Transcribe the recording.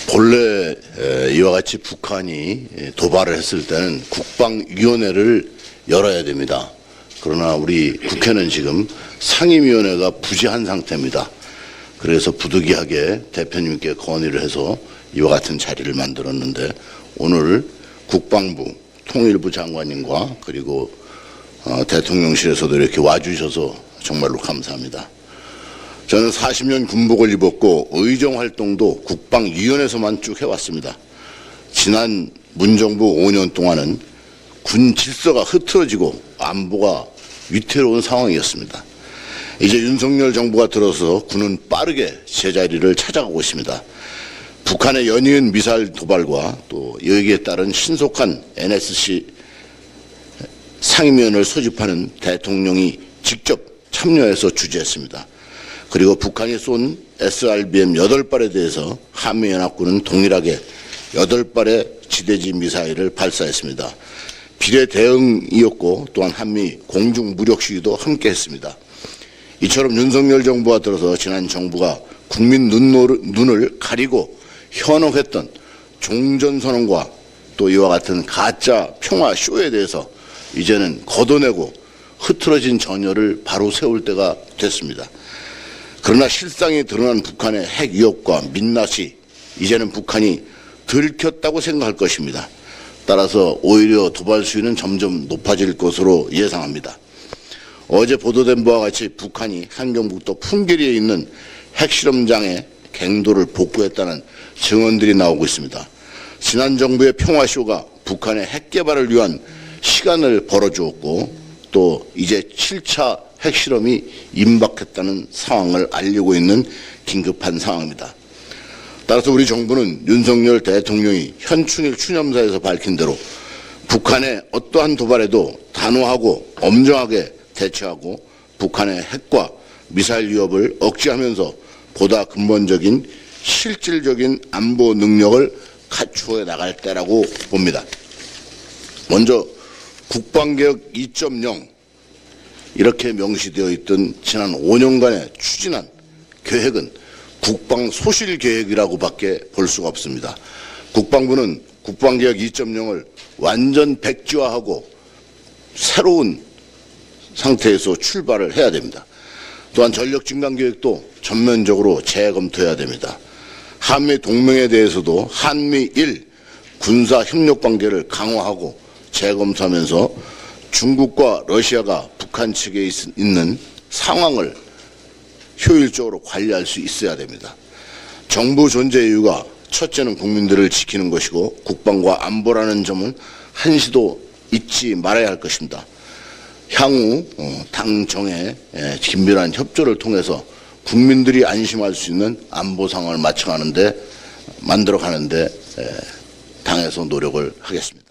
본래 이와 같이 북한이 도발을 했을 때는 국방위원회를 열어야 됩니다. 그러나 우리 국회는 지금 상임위원회가 부재한 상태입니다. 그래서 부득이하게 대표님께 건의를 해서 이와 같은 자리를 만들었는데, 오늘 국방부 통일부 장관님과 그리고 대통령실에서도 이렇게 와주셔서 정말로 감사합니다. 저는 40년 군복을 입었고 의정활동도 국방위원회에서만 쭉 해왔습니다. 지난 문정부 5년 동안은 군 질서가 흐트러지고 안보가 위태로운 상황이었습니다. 이제 윤석열 정부가 들어서 군은 빠르게 제자리를 찾아가고 있습니다. 북한의 연이은 미사일 도발과 또 여기에 따른 신속한 NSC 상임위원회를 소집하는 대통령이 직접 참여해서 주재했습니다. 그리고 북한이 쏜 SRBM 8발에 대해서 한미연합군은 동일하게 8발의 지대지 미사일을 발사했습니다. 비례 대응이었고 또한 한미 공중 무력 시위도 함께 했습니다. 이처럼 윤석열 정부가 들어서 지난 정부가 국민 눈을 가리고 현혹했던 종전선언과 또 이와 같은 가짜 평화쇼에 대해서 이제는 걷어내고 흐트러진 전열을 바로 세울 때가 됐습니다. 그러나 실상이 드러난 북한의 핵 위협과 민낯이 이제는 북한이 들켰다고 생각할 것입니다. 따라서 오히려 도발 수위는 점점 높아질 것으로 예상합니다. 어제 보도된 바와 같이 북한이 한경북도 풍계리에 있는 핵실험장에 갱도를 복구했다는 증언들이 나오고 있습니다. 지난 정부의 평화쇼가 북한의 핵 개발을 위한 시간을 벌어주었고 또 이제 7차 핵실험이 임박했다는 상황을 알리고 있는 긴급한 상황입니다. 따라서 우리 정부는 윤석열 대통령이 현충일 추념사에서 밝힌 대로 북한의 어떠한 도발에도 단호하고 엄정하게 대처하고 북한의 핵과 미사일 위협을 억제하면서 보다 근본적인 실질적인 안보 능력을 갖추어 나갈 때라고 봅니다. 먼저 국방개혁 2.0 이렇게 명시되어 있던 지난 5년간의 추진한 계획은 국방소실계획이라고밖에 볼 수가 없습니다. 국방부는 국방개혁 2.0을 완전 백지화하고 새로운 상태에서 출발을 해야 됩니다. 또한 전력증강계획도 전면적으로 재검토해야 됩니다. 한미 동맹에 대해서도 한미일 군사협력관계를 강화하고 재검토하면서 중국과 러시아가 북한 측에 있는 상황을 효율적으로 관리할 수 있어야 됩니다. 정부 존재 이유가 첫째는 국민들을 지키는 것이고 국방과 안보라는 점은 한시도 잊지 말아야 할 것입니다. 향후 당정의 긴밀한 협조를 통해서 국민들이 안심할 수 있는 안보 상황을 만들어가는데 당에서 노력을 하겠습니다.